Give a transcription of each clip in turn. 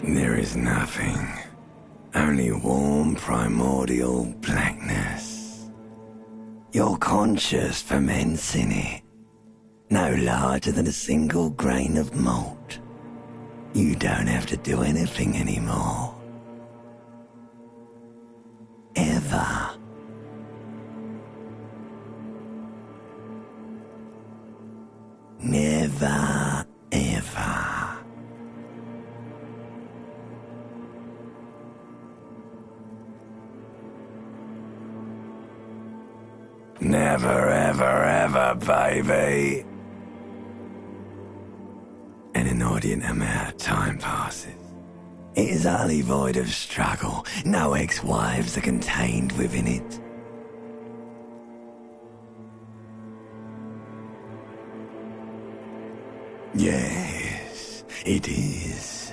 There is nothing. Only warm primordial blackness. Your conscious ferments in it. No larger than a single grain of malt. You don't have to do anything anymore. Ever. Never, ever. Never, ever, ever, baby. An inordinate amount of time passes. It is utterly void of struggle. No ex-wives are contained within it. Yes, it is.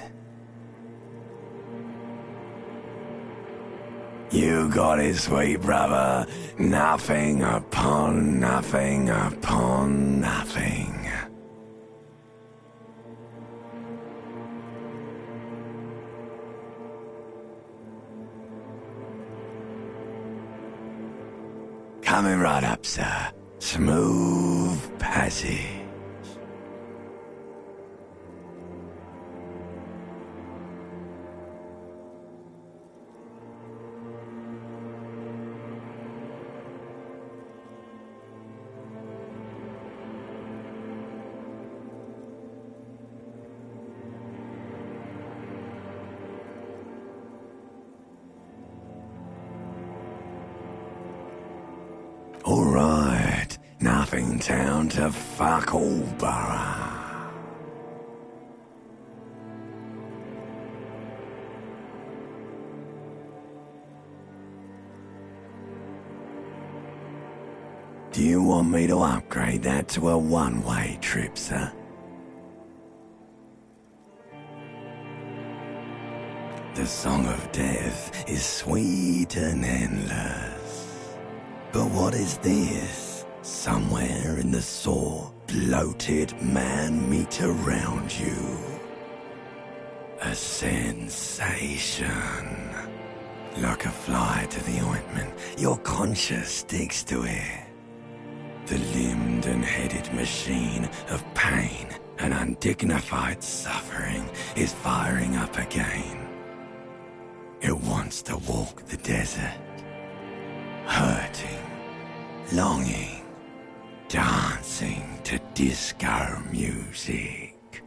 You got it, sweet brother. Nothing upon nothing upon nothing. Coming right up, sir. Smooth passage. Alright, nothing town to fuck all borough. Do you want me to upgrade that to a one-way trip, sir? The song of death is sweet and endless. But what is this? Somewhere in the sore, bloated man meet around you. A sensation. Like a fly to the ointment, your conscience sticks to it. The limbed and headed machine of pain and undignified suffering is firing up again. It wants to walk the desert. Hurting, longing, dancing to disco music.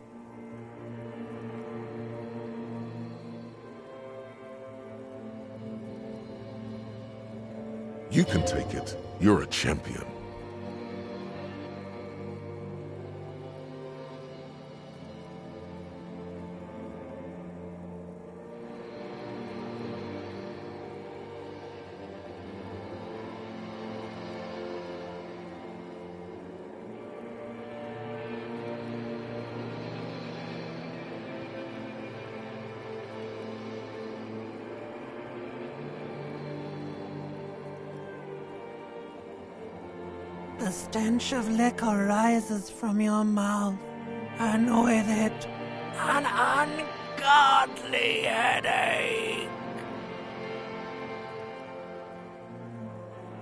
You can take it. You're a champion. The stench of liquor rises from your mouth, and with it, an ungodly headache.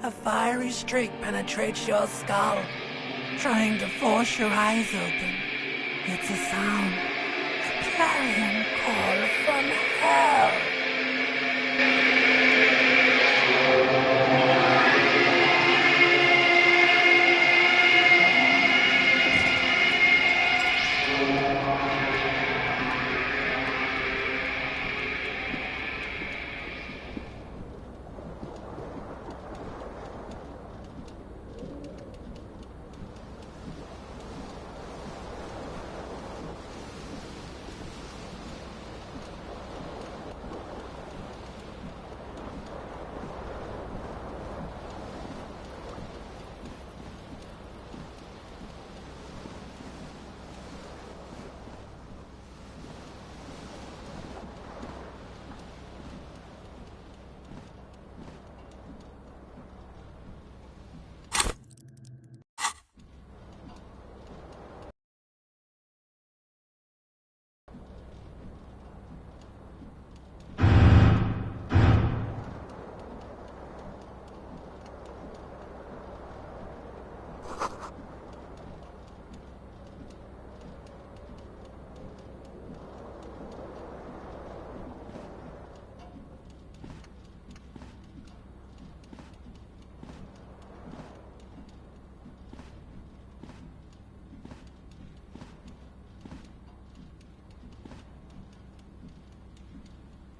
A fiery streak penetrates your skull, trying to force your eyes open. It's a sound, a clarion call from hell.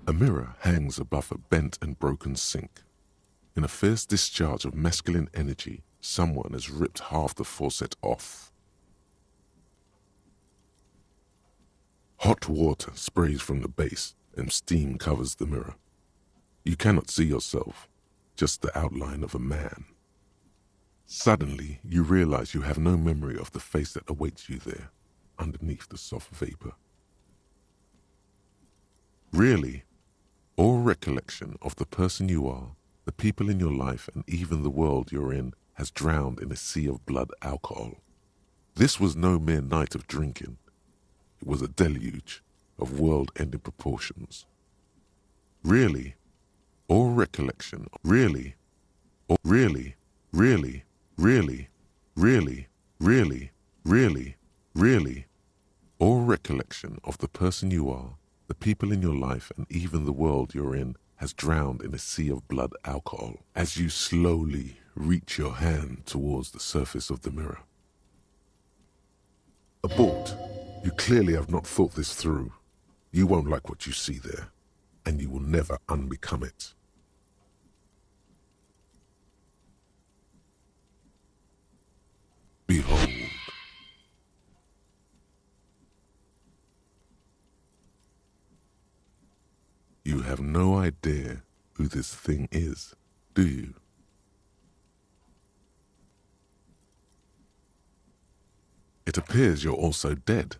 A mirror hangs above a bent and broken sink. In a fierce discharge of masculine energy, someone has ripped half the faucet off. Hot water sprays from the base and steam covers the mirror. You cannot see yourself, just the outline of a man. Suddenly, you realize you have no memory of the face that awaits you there, underneath the soft vapor. Really, all recollection of the person you are, the people in your life, and even the world you're in has drowned in a sea of blood alcohol. This was no mere night of drinking. It was a deluge of world-ending proportions. Really, all recollection, really, really, really, really, really, really, really, really, all recollection of the person you are, the people in your life, and even the world you're in has drowned in a sea of blood alcohol as you slowly reach your hand towards the surface of the mirror. Abort. You clearly have not thought this through. You won't like what you see there, and you will never unbecome it. Behold. You have no idea who this thing is, do you? It appears you're also dead.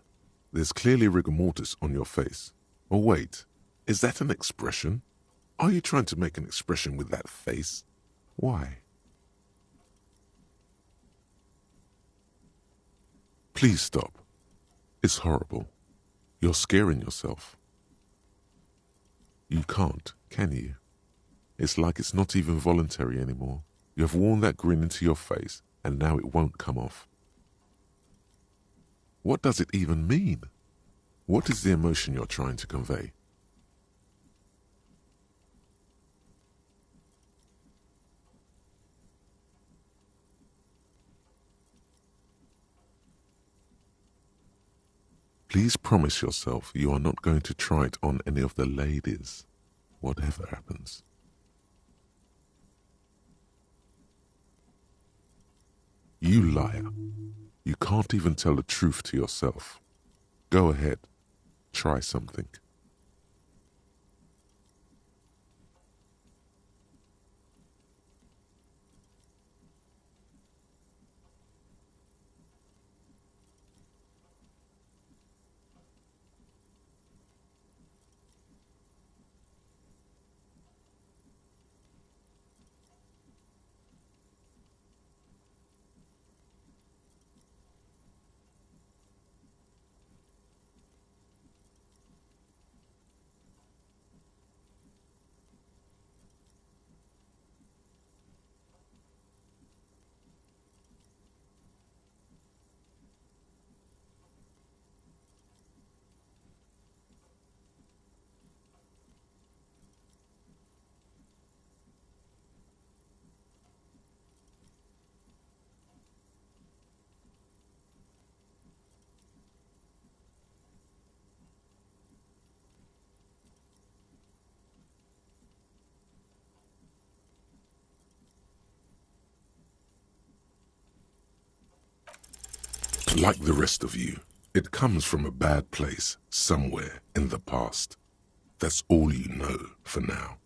There's clearly rigor mortis on your face. Oh wait, is that an expression? Are you trying to make an expression with that face? Why? Please stop. It's horrible. You're scaring yourself. You can't, can you? It's like it's not even voluntary anymore. You have worn that grin into your face, and now it won't come off. What does it even mean? What is the emotion you're trying to convey? Please promise yourself you are not going to try it on any of the ladies, whatever happens. You liar. You can't even tell the truth to yourself. Go ahead, try something. Like the rest of you, it comes from a bad place somewhere in the past. That's all you know for now.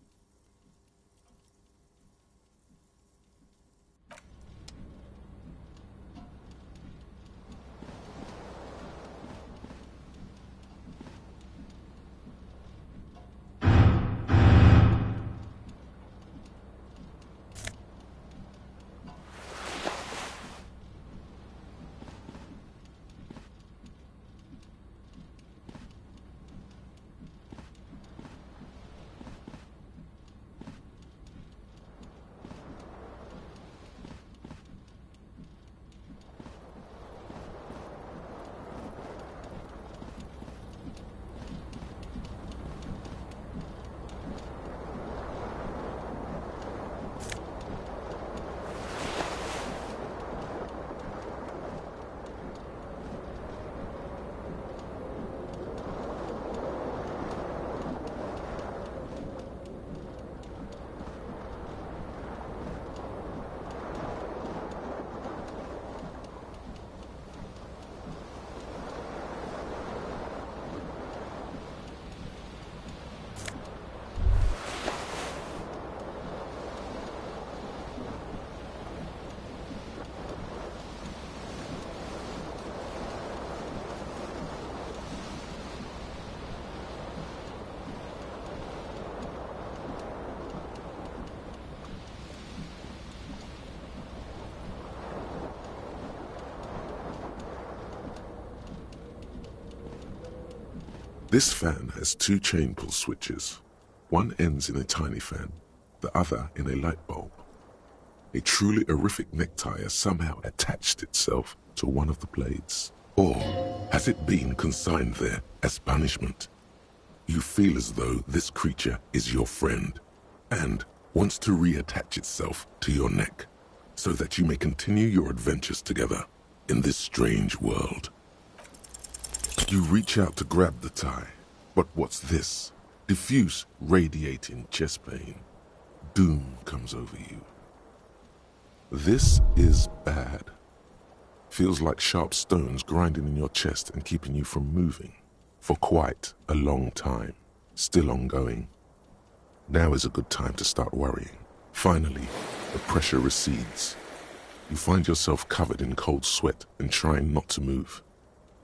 This fan has two chain pull switches. One ends in a tiny fan, the other in a light bulb. A truly horrific necktie has somehow attached itself to one of the blades. Or has it been consigned there as punishment? You feel as though this creature is your friend and wants to reattach itself to your neck so that you may continue your adventures together in this strange world. You reach out to grab the tie, but what's this? Diffuse, radiating chest pain. Doom comes over you. This is bad. Feels like sharp stones grinding in your chest and keeping you from moving for quite a long time, still ongoing. Now is a good time to start worrying. Finally, the pressure recedes. You find yourself covered in cold sweat and trying not to move,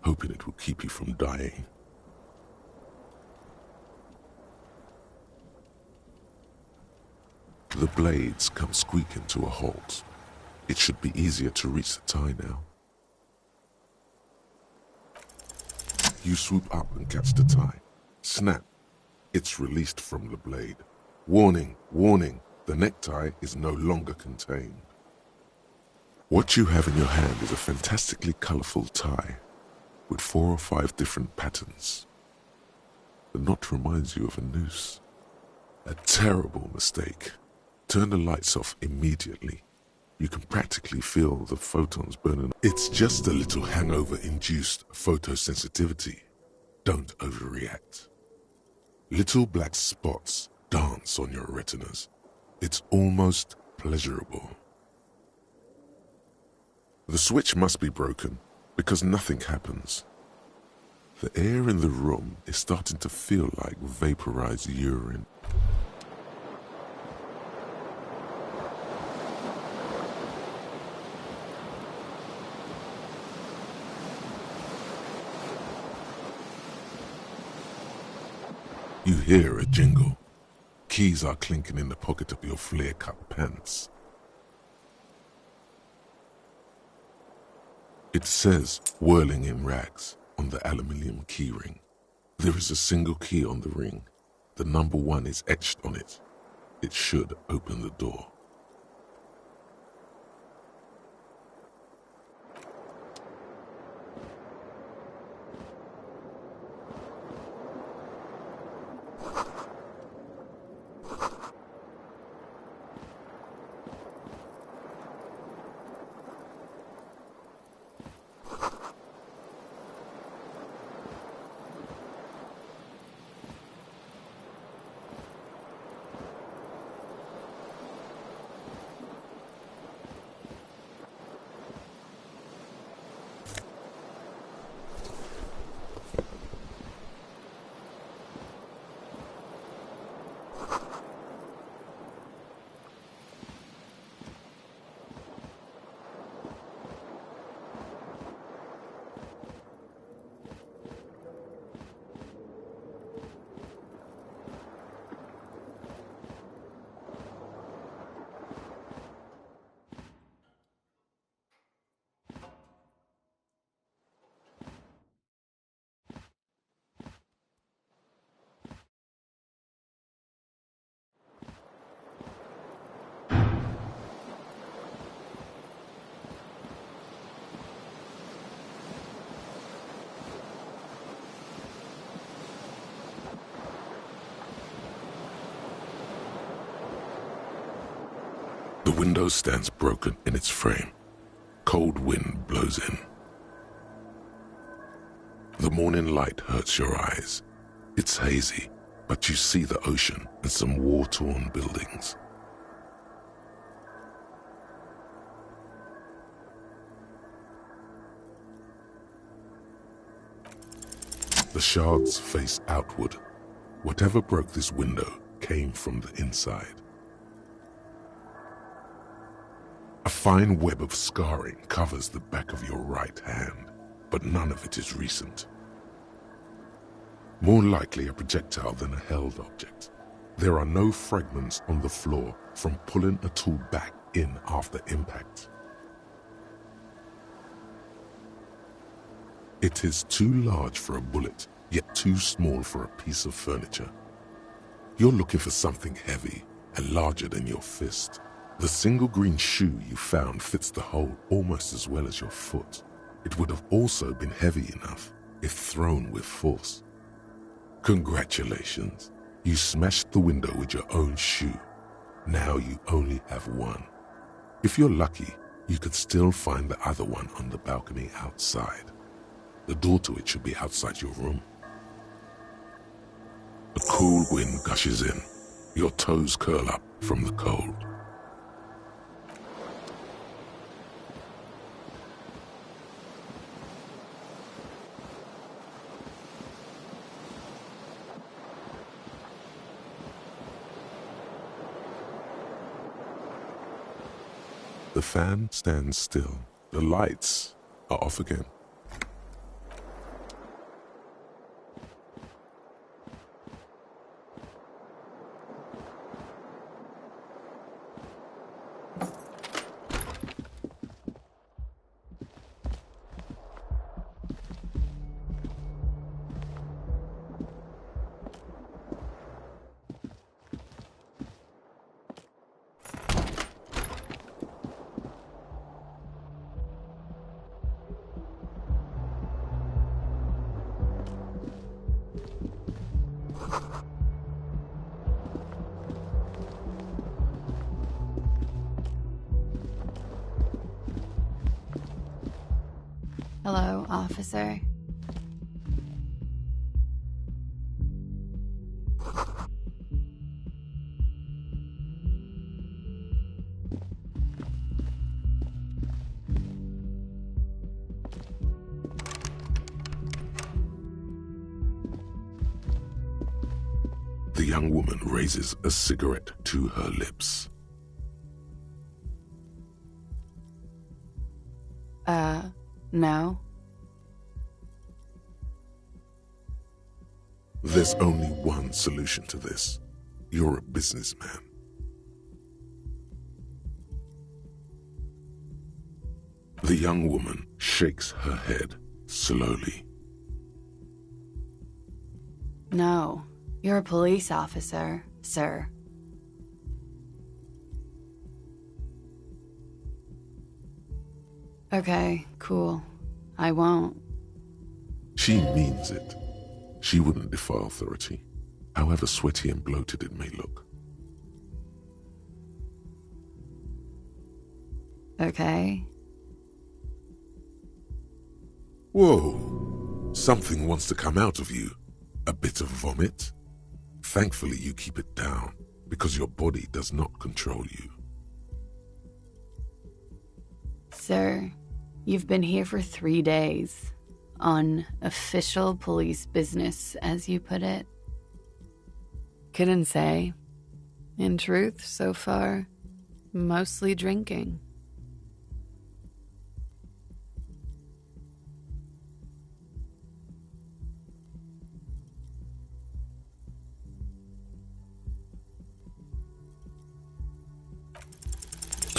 hoping it will keep you from dying. The blades come squeaking to a halt. It should be easier to reach the tie now. You swoop up and catch the tie. Snap! It's released from the blade. Warning, warning, the necktie is no longer contained. What you have in your hand is a fantastically colorful tie with 4 or 5 different patterns. The knot reminds you of a noose. A terrible mistake. Turn the lights off immediately. You can practically feel the photons burning. It's just a little hangover-induced photosensitivity. Don't overreact. Little black spots dance on your retinas. It's almost pleasurable. The switch must be broken because nothing happens. The air in the room is starting to feel like vaporized urine. You hear a jingle. Keys are clinking in the pocket of your flare-cut pants. It says, whirling in rags, on the aluminium keyring. There is a single key on the ring. The number 1 is etched on it. It should open the door. The window stands broken in its frame. Cold wind blows in. The morning light hurts your eyes. It's hazy, but you see the ocean and some war-torn buildings. The shards face outward. Whatever broke this window came from the inside. A fine web of scarring covers the back of your right hand, but none of it is recent. More likely a projectile than a held object. There are no fragments on the floor from pulling a tool back in after impact. It is too large for a bullet, yet too small for a piece of furniture. You're looking for something heavy and larger than your fist. The single green shoe you found fits the hole almost as well as your foot. It would have also been heavy enough if thrown with force. Congratulations, you smashed the window with your own shoe. Now you only have one. If you're lucky, you could still find the other one on the balcony outside. The door to it should be outside your room. A cool wind gushes in. Your toes curl up from the cold. The fan stands still. The lights are off again. Hello, officer. The young woman raises a cigarette to her lips. No. There's only one solution to this. You're a businessman. The young woman shakes her head slowly. No. You're a police officer, sir. Okay, cool. I won't. She means it. She wouldn't defy authority, however sweaty and bloated it may look. Okay. Whoa! Something wants to come out of you. A bit of vomit? Thankfully you keep it down, because your body does not control you. Sir, you've been here for 3 days. On official police business, as you put it. Couldn't say. In truth, so far, mostly drinking.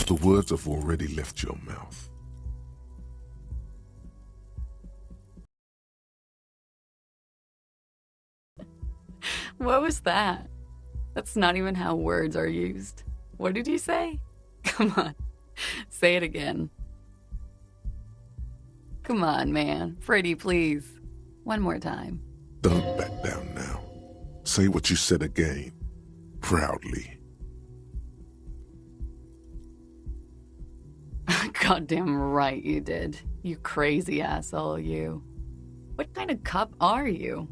The words have already left your mouth. What was that? That's not even how words are used. What did you say? Come on, say it again. Come on, man. Pretty, please. One more time. Don't back down now. Say what you said again, proudly. Goddamn right you did. You crazy asshole, you. What kind of cop are you?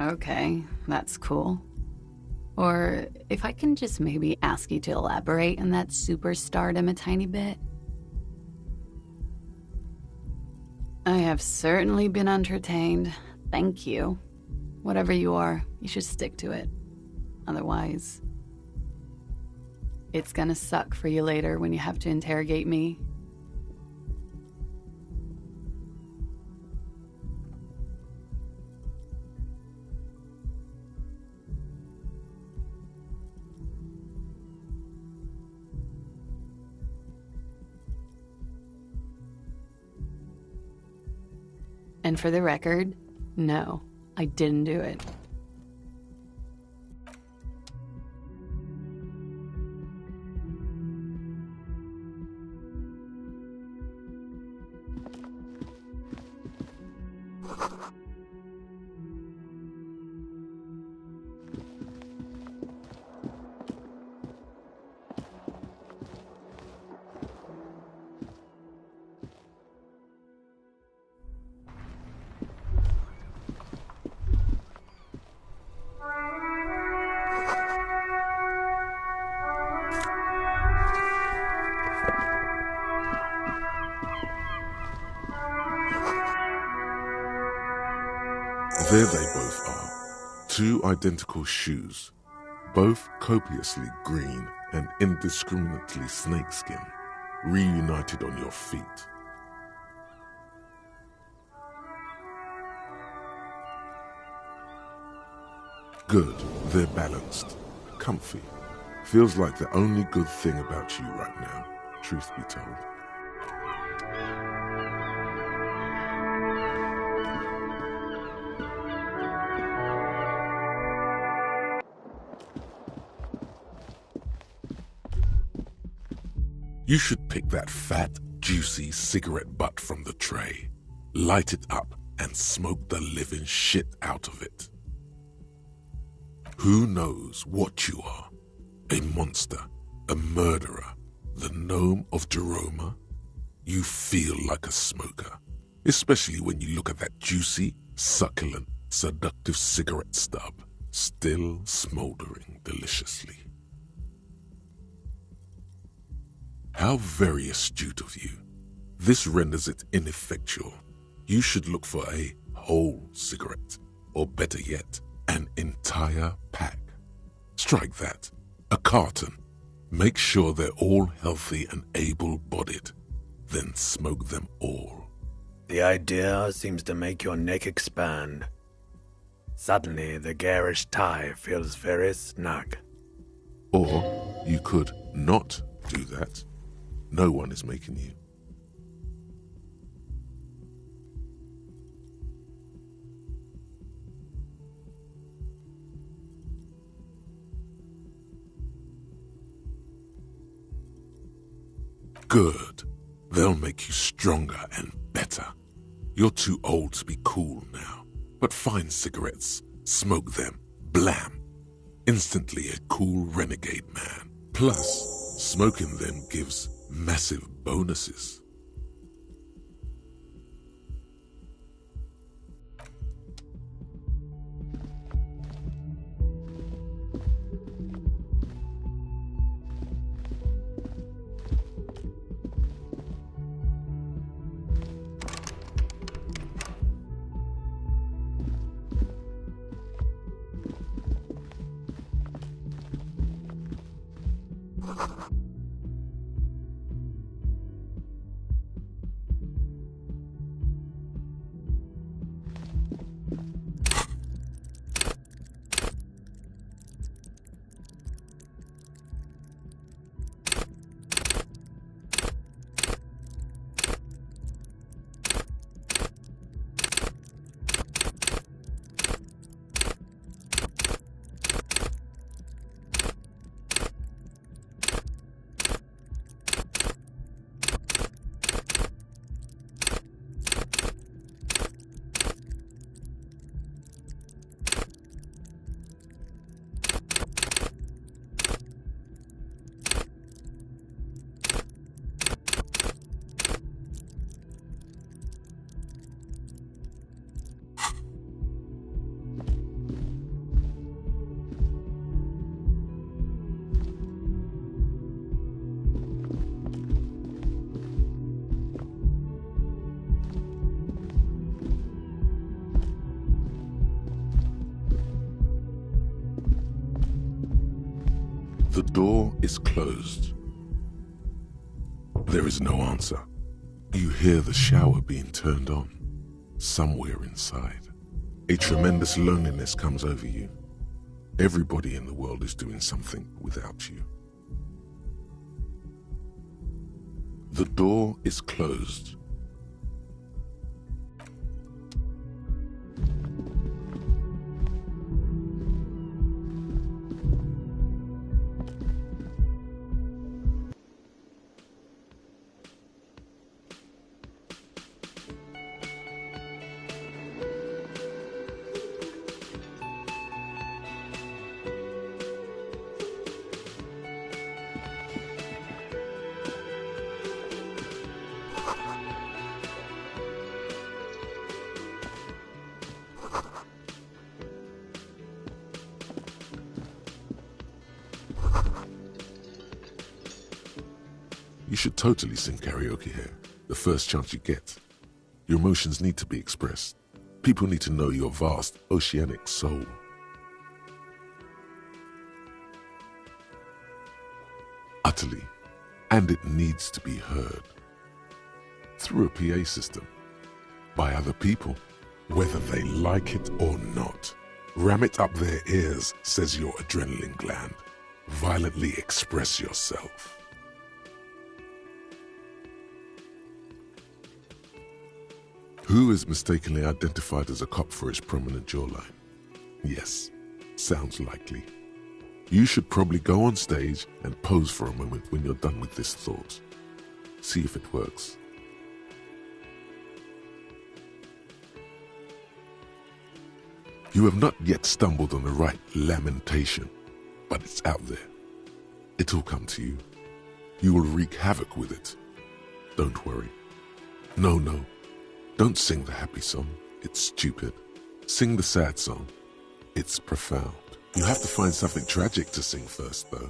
Okay, that's cool. Or if I can just maybe ask you to elaborate on that superstardom a tiny bit. I have certainly been entertained. Thank you. Whatever you are, you should stick to it. Otherwise, it's gonna suck for you later when you have to interrogate me. And for the record, no, I didn't do it. There they both are, two identical shoes, both copiously green and indiscriminately snakeskin, reunited on your feet. Good, they're balanced, comfy. Feels like the only good thing about you right now, truth be told. You should pick that fat, juicy cigarette butt from the tray, light it up, and smoke the living shit out of it. Who knows what you are? A monster, a murderer, the gnome of Jeroma? You feel like a smoker, especially when you look at that juicy, succulent, seductive cigarette stub, still smoldering deliciously. How very astute of you. This renders it ineffectual. You should look for a whole cigarette, or better yet, an entire pack. Strike that. A carton. Make sure they're all healthy and able-bodied. Then smoke them all. The idea seems to make your neck expand. Suddenly, the garish tie feels very snug. Or you could not do that. No one is making you. Good. They'll make you stronger and better. You're too old to be cool now, but find cigarettes, smoke them, blam. Instantly a cool renegade man. Plus, smoking them gives massive bonuses. The door is closed. There is no answer. You hear the shower being turned on, somewhere inside. A tremendous loneliness comes over you. Everybody in the world is doing something without you. The door is closed. You should totally sing karaoke here, the first chance you get. Your emotions need to be expressed. People need to know your vast, oceanic soul. Utterly, and it needs to be heard. Through a PA system, by other people, whether they like it or not. Ram it up their ears, says your adrenaline gland. Violently express yourself. Who is mistakenly identified as a cop for his prominent jawline? Yes, sounds likely. You should probably go on stage and pose for a moment when you're done with this thought. See if it works. You have not yet stumbled on the right lamentation, but it's out there. It'll come to you. You will wreak havoc with it. Don't worry. No, don't sing the happy song. It's stupid. Sing the sad song. It's profound. You have to find something tragic to sing first, though.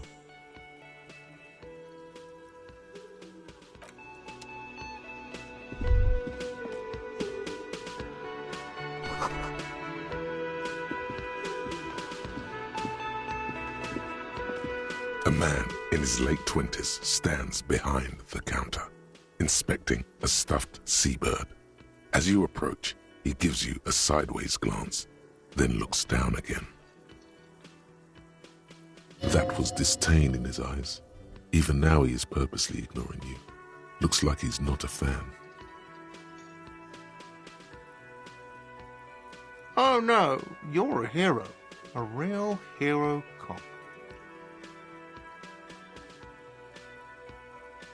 A man in his late 20s stands behind the counter, inspecting a stuffed seabird. As you approach, he gives you a sideways glance, then looks down again. That was disdain in his eyes. Even now he is purposely ignoring you. Looks like he's not a fan. Oh no, you're a hero. A real hero cop.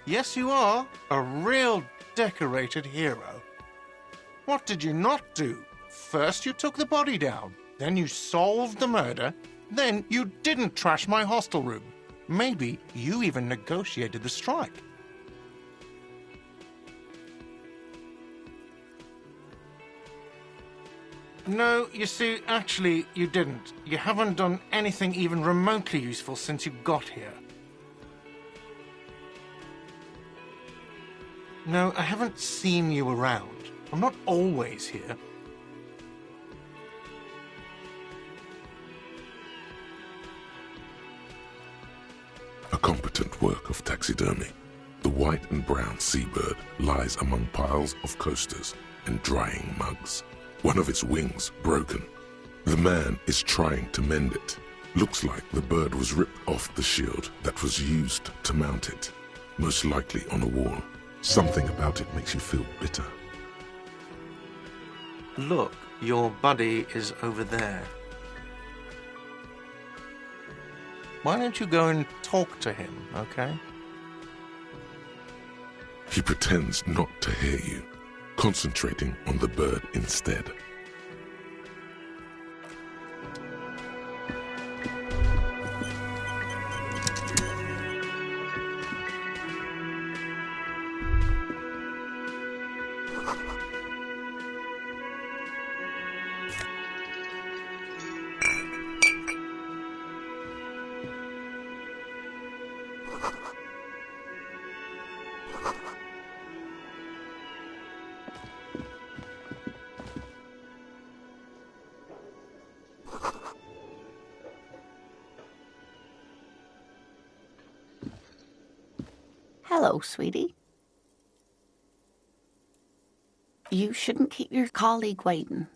Yes, you are. A real decorated hero. What did you not do? First you took the body down, then you solved the murder, then you didn't trash my hostel room. Maybe you even negotiated the strike. No, you see, actually, you didn't. You haven't done anything even remotely useful since you got here. No, I haven't seen you around. I'm not always here. A competent work of taxidermy. The white and brown seabird lies among piles of coasters and drying mugs. One of its wings broken. The man is trying to mend it. Looks like the bird was ripped off the shield that was used to mount it. Most likely on a wall. Something about it makes you feel bitter. Look, your buddy is over there. Why don't you go and talk to him, okay? He pretends not to hear you, concentrating on the bird instead. Hello, sweetie. You shouldn't keep your colleague waiting.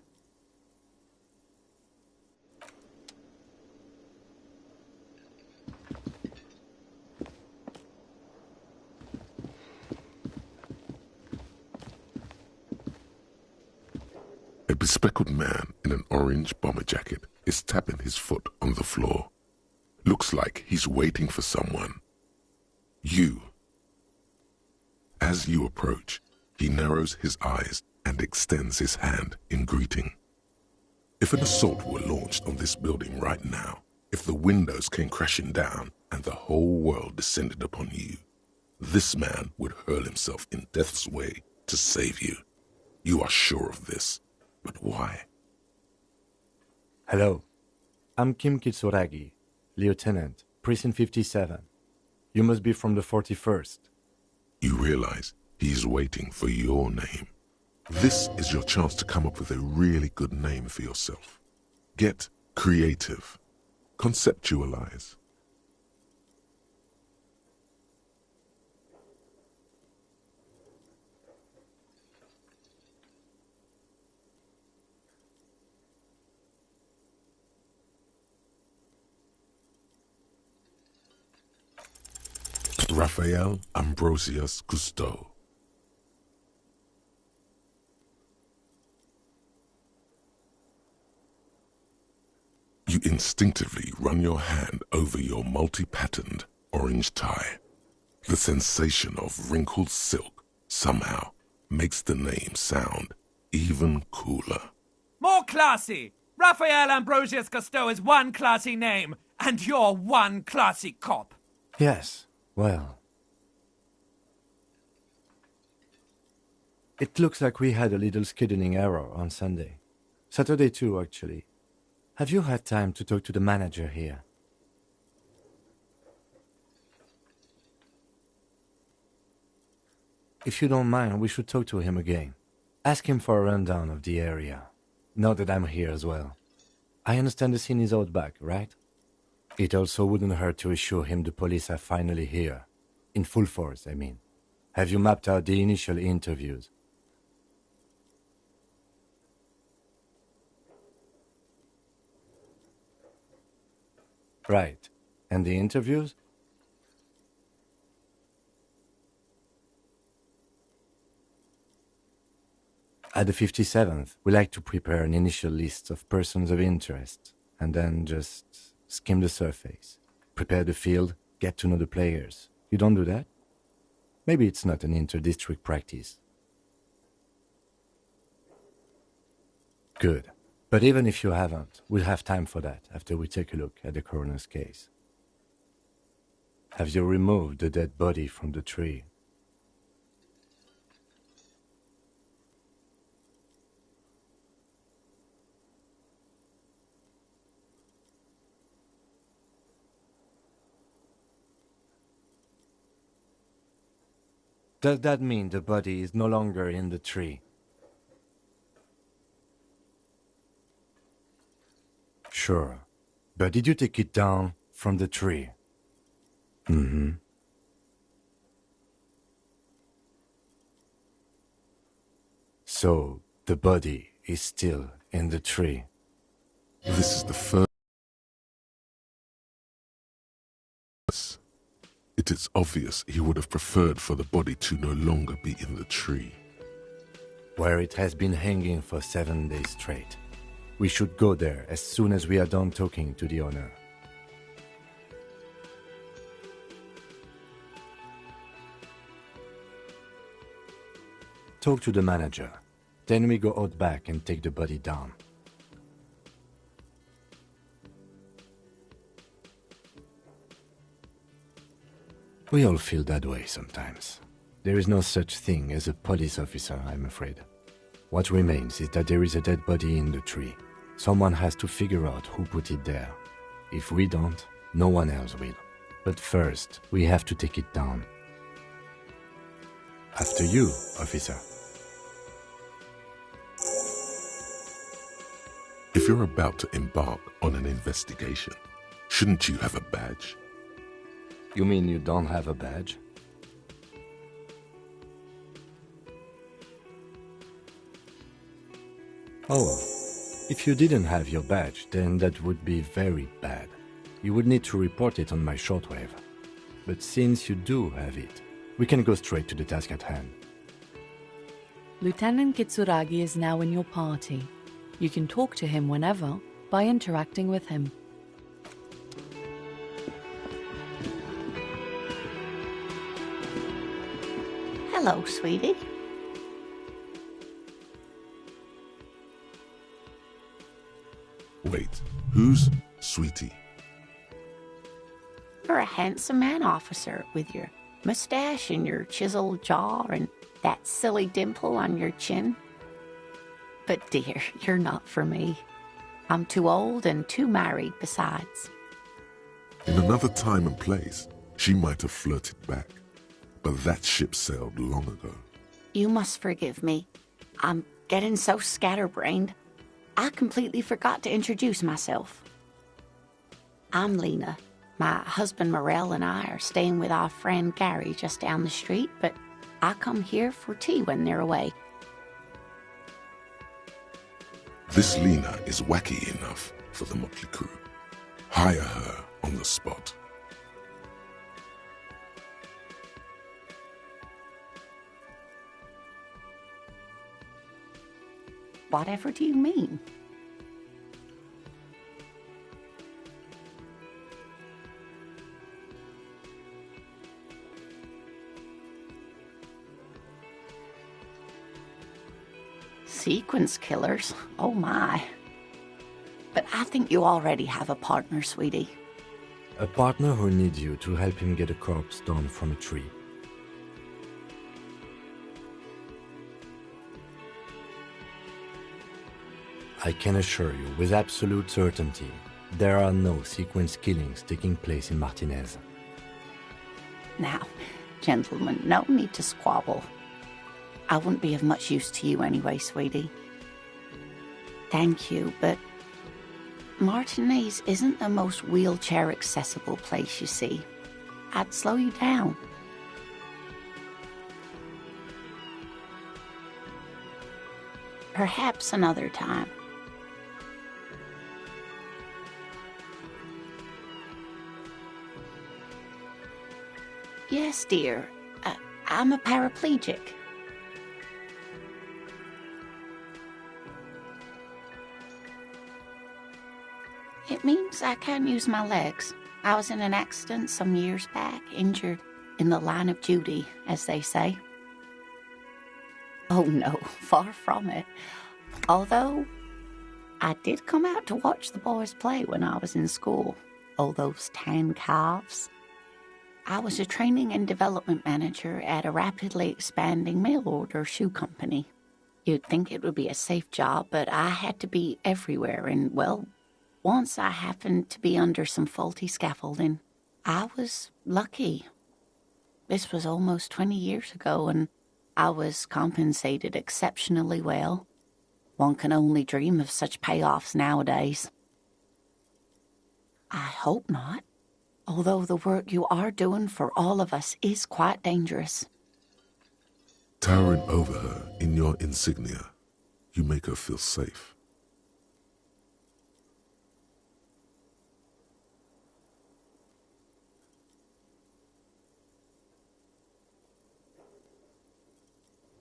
A bespectacled man in an orange bomber jacket is tapping his foot on the floor. Looks like he's waiting for someone. You. As you approach, he narrows his eyes and extends his hand in greeting. If an assault were launched on this building right now, if the windows came crashing down and the whole world descended upon you, this man would hurl himself in death's way to save you. You are sure of this, but why? Hello, I'm Kim Kitsuragi, Lieutenant, Precinct 57. You must be from the 41st. You realize he's waiting for your name. This is your chance to come up with a really good name for yourself. Get creative. Conceptualize. Raphael Ambrosius Cousteau. You instinctively run your hand over your multi-patterned orange tie. The sensation of wrinkled silk somehow makes the name sound even cooler. More classy! Raphael Ambrosius Cousteau is one classy name, and you're one classy cop. Yes, well. It looks like we had a little scheduling error on Sunday. Saturday too, actually. Have you had time to talk to the manager here? If you don't mind, we should talk to him again. Ask him for a rundown of the area. Now that I'm here as well. I understand the scene is out back, right? It also wouldn't hurt to assure him the police are finally here. In full force, I mean. Have you mapped out the initial interviews? Right. And the interviews? At the 57th, we like to prepare an initial list of persons of interest, and then just skim the surface. Prepare the field, get to know the players. You don't do that? Maybe it's not an inter-district practice. Good. But even if you haven't, we'll have time for that after we take a look at the coroner's case. Have you removed the dead body from the tree? Does that mean the body is no longer in the tree? Sure. But did you take it down from the tree? Mm-hmm. So, the body is still in the tree. This is the first. It is obvious he would have preferred for the body to no longer be in the tree. Where it has been hanging for 7 days straight. We should go there as soon as we are done talking to the owner. Talk to the manager. Then we go out back and take the body down. We all feel that way sometimes. There is no such thing as a police officer, I'm afraid. What remains is that there is a dead body in the tree. Someone has to figure out who put it there. If we don't, no one else will. But first, we have to take it down. After you, officer. If you're about to embark on an investigation, shouldn't you have a badge? You mean you don't have a badge? Oh, if you didn't have your badge, then that would be very bad. You would need to report it on my shortwave. But since you do have it, we can go straight to the task at hand. Lieutenant Kitsuragi is now in your party. You can talk to him whenever by interacting with him. Hello, sweetie. Wait, who's Sweetie? You're a handsome man, officer, with your mustache and your chiseled jaw and that silly dimple on your chin. But dear, you're not for me. I'm too old and too married besides. In another time and place, she might have flirted back. but that ship sailed long ago. You must forgive me. I'm getting so scatterbrained. I completely forgot to introduce myself. I'm Lena. My husband Morel and I are staying with our friend Gary just down the street, but I come here for tea when they're away. This Lena is wacky enough for the motley crew. Hire her on the spot. Whatever do you mean? Sequence killers? Oh my. But I think you already have a partner, sweetie. A partner who needs you to help him get a corpse down from a tree. I can assure you with absolute certainty, there are no sequence killings taking place in Martinez. Now, gentlemen, no need to squabble. I wouldn't be of much use to you anyway, sweetie. Thank you, but Martinez isn't the most wheelchair-accessible place, you see. I'd slow you down. Perhaps another time. Yes, dear. I'm a paraplegic. It means I can't use my legs. I was in an accident some years back, injured in the line of duty, as they say. Oh no, far from it. Although, I did come out to watch the boys play when I was in school. Oh, those tan calves. I was a training and development manager at a rapidly expanding mail-order shoe company. You'd think it would be a safe job, but I had to be everywhere, and, well, once I happened to be under some faulty scaffolding. I was lucky. This was almost 20 years ago, and I was compensated exceptionally well. One can only dream of such payoffs nowadays. I hope not. Although the work you are doing for all of us is quite dangerous. Towering over her in your insignia, you make her feel safe.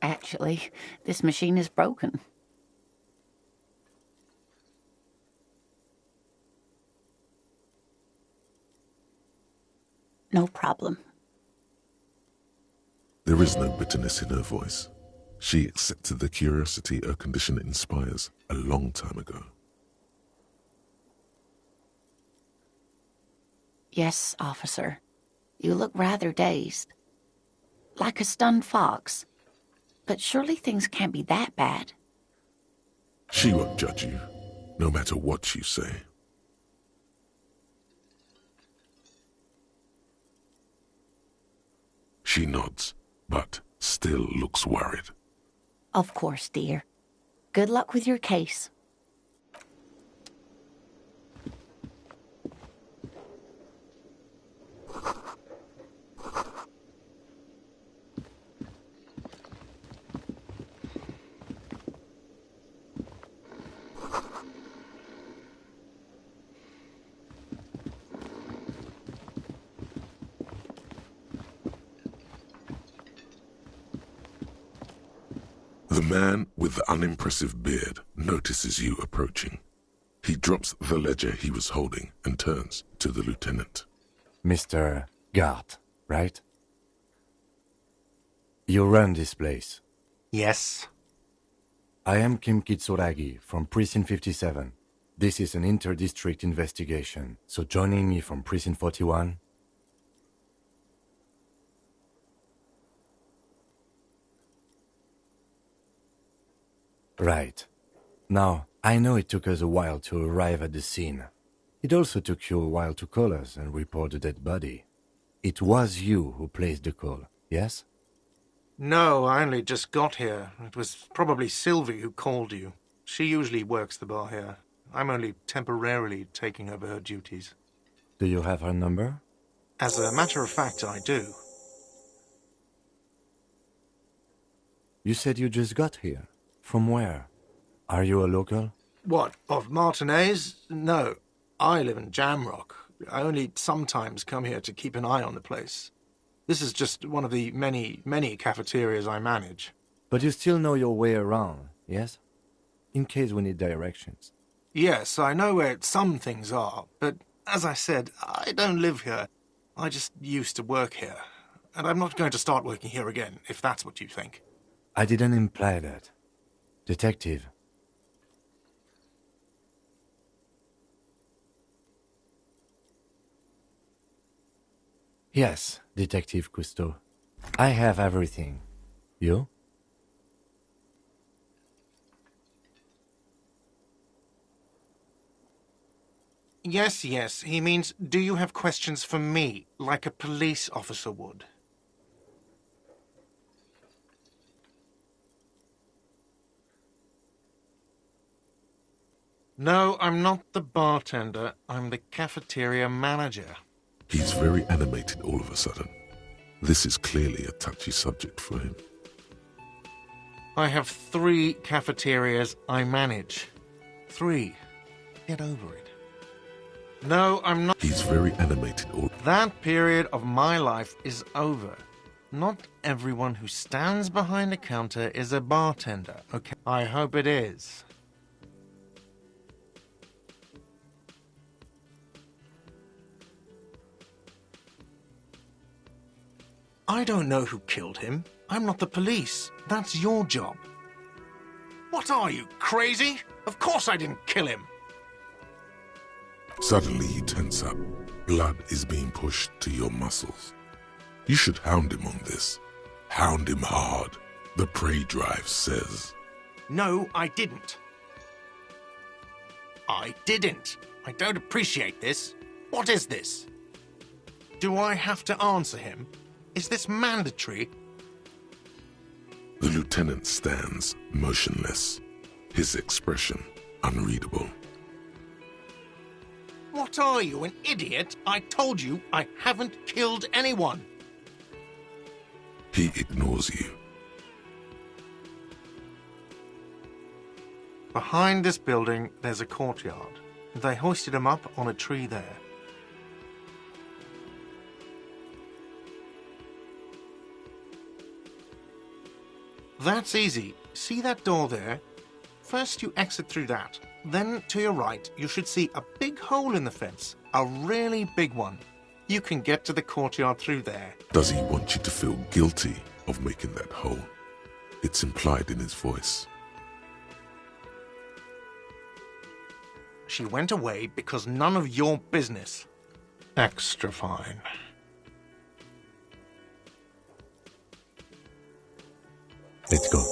Actually, this machine is broken. No problem. There is no bitterness in her voice. She accepted the curiosity her condition inspires a long time ago. Yes, officer. You look rather dazed. Like a stunned fox. But surely things can't be that bad. She won't judge you, no matter what you say. She nods, but still looks worried. Of course, dear. Good luck with your case. The man with the unimpressive beard notices you approaching. He drops the ledger he was holding and turns to the lieutenant. Mr. Gart, right? You run this place. Yes. I am Kim Kitsuragi from Precinct 57. This is an inter-district investigation, so joining me from Precinct 41... Right. Now, I know it took us a while to arrive at the scene. It also took you a while to call us and report the dead body. It was you who placed the call, yes? No, I only just got here. It was probably Sylvie who called you. She usually works the bar here. I'm only temporarily taking over her duties. Do you have her number? As a matter of fact, I do. You said you just got here. From where? Are you a local? What, of Martinez? No, I live in Jamrock. I only sometimes come here to keep an eye on the place. This is just one of the many cafeterias I manage. But you still know your way around, yes? In case we need directions. Yes, I know where some things are, but as I said, I don't live here. I just used to work here. And I'm not going to start working here again, if that's what you think. I didn't imply that. Detective. Yes, Detective Cousteau. I have everything. You? Yes, he means, do you have questions for me, like a police officer would? No, I'm not the bartender. I'm the cafeteria manager. He's very animated all of a sudden. This is clearly a touchy subject for him. I have 3 cafeterias I manage. 3. Get over it. No, I'm not. He's very animated all... That period of my life is over. Not everyone who stands behind a counter is a bartender, okay? I hope it is. I don't know who killed him. I'm not the police. That's your job. What are you, crazy? Of course I didn't kill him. Suddenly you tense up. Blood is being pushed to your muscles. You should hound him on this. Hound him hard, the prey drive says. No, I didn't. I didn't. I don't appreciate this. What is this? Do I have to answer him? Is this mandatory? The lieutenant stands motionless, his expression unreadable. What are you, an idiot? I told you I haven't killed anyone. He ignores you. Behind this building, there's a courtyard. They hoisted him up on a tree there. That's easy. See that door there? First you exit through that. Then to your right, you should see a big hole in the fence. A really big one. You can get to the courtyard through there. Does he want you to feel guilty of making that hole? It's implied in his voice. She went away because none of your business. Extra fine. Let's go.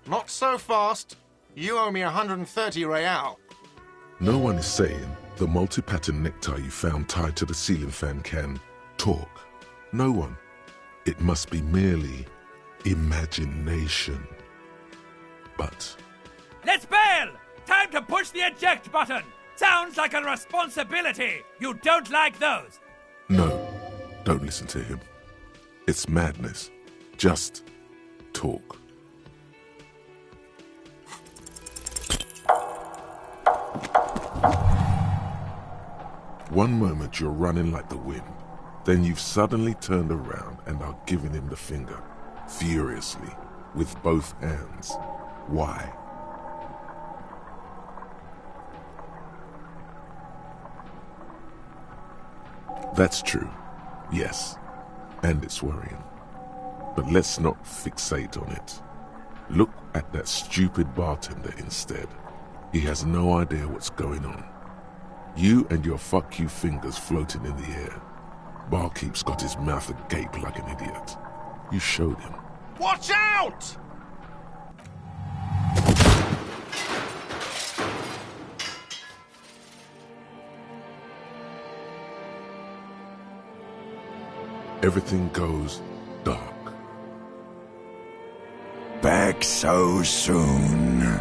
Not so fast. You owe me 130 real. No one is saying the multi-pattern necktie you found tied to the ceiling fan can talk. No one. It must be merely imagination. But... Let's bail! Time to push the eject button! Sounds like a responsibility! You don't like those! no, don't listen to him. It's madness. Just talk. One moment you're running like the wind. Then you've suddenly turned around and are giving him the finger, furiously, with both hands. Why? That's true, yes, and it's worrying. But let's not fixate on it. Look at that stupid bartender instead. He has no idea what's going on. You and your fuck you fingers floating in the air. Barkeep's got his mouth agape like an idiot. You showed him. Watch out! everything goes dark. Back so soon.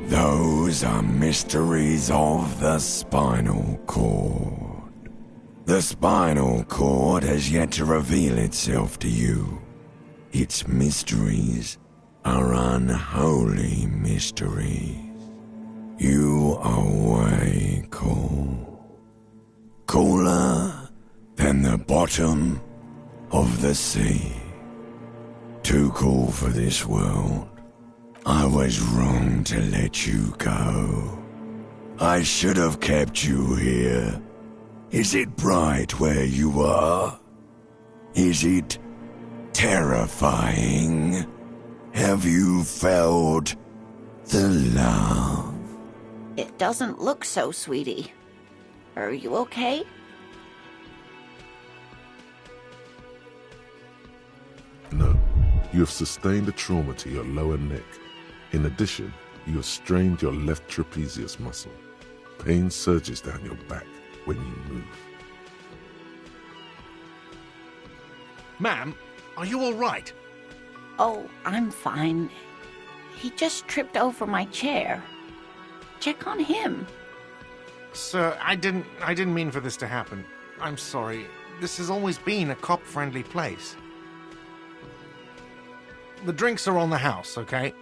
Those are mysteries of the spinal cord. The spinal cord has yet to reveal itself to you. Its mysteries are unholy mysteries. You are way cool. Cooler than the bottom of the sea. Too cool for this world. I was wrong to let you go. I should have kept you here. Is it bright where you are? Is it terrifying? Have you felt the love? It doesn't look so, sweetie. Are you okay? No, you have sustained a trauma to your lower neck. In addition, you have strained your left trapezius muscle. Pain surges down your back when you move. Ma'am, are you all right? Oh, I'm fine. He just tripped over my chair. Check on him. Sir, I didn't mean for this to happen. I'm sorry. This has always been a cop-friendly place. The drinks are on the house, okay?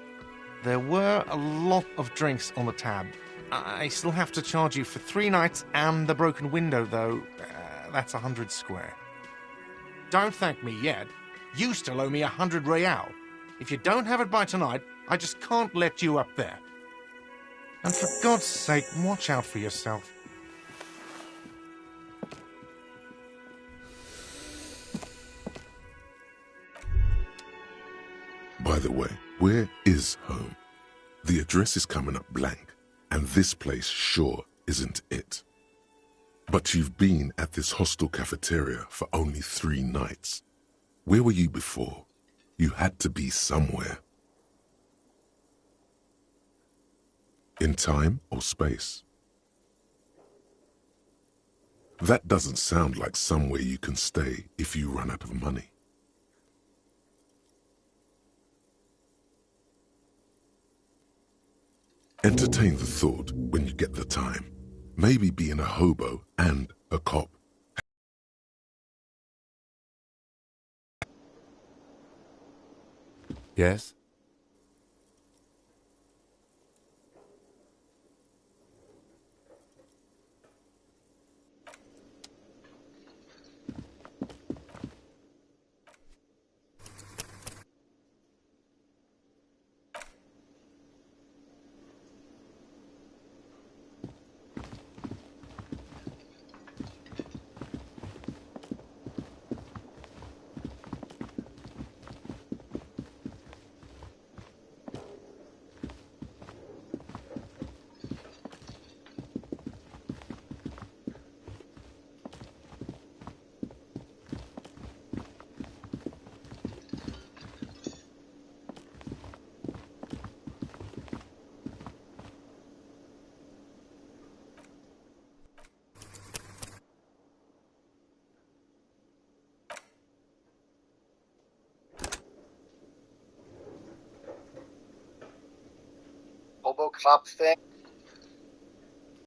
There were a lot of drinks on the tab. I still have to charge you for 3 nights and the broken window, though. That's 100 square. Don't thank me yet. You still owe me 100 real. If you don't have it by tonight, I just can't let you up there. And for God's sake, watch out for yourself. By the way, where is home? The address is coming up blank, and this place sure isn't it. But you've been at this hostel cafeteria for only 3 nights. Where were you before? You had to be somewhere. In time or space? That doesn't sound like somewhere you can stay if you run out of money. Entertain the thought when you get the time. Maybe being a hobo and a cop. Yes? Hobo cop thing.